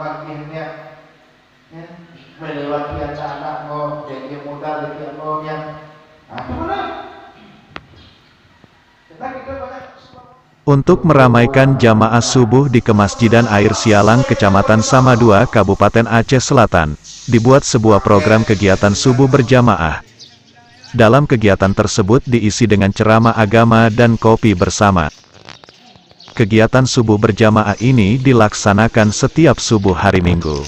akhirnya melewati acara mau jadi modal jadi yang Untuk meramaikan jamaah subuh di Kemasjidan Air Sialang Kecamatan Samadua Kabupaten Aceh Selatan, dibuat sebuah program kegiatan subuh berjamaah. Dalam kegiatan tersebut diisi dengan ceramah agama dan kopi bersama. Kegiatan subuh berjamaah ini dilaksanakan setiap subuh hari Minggu.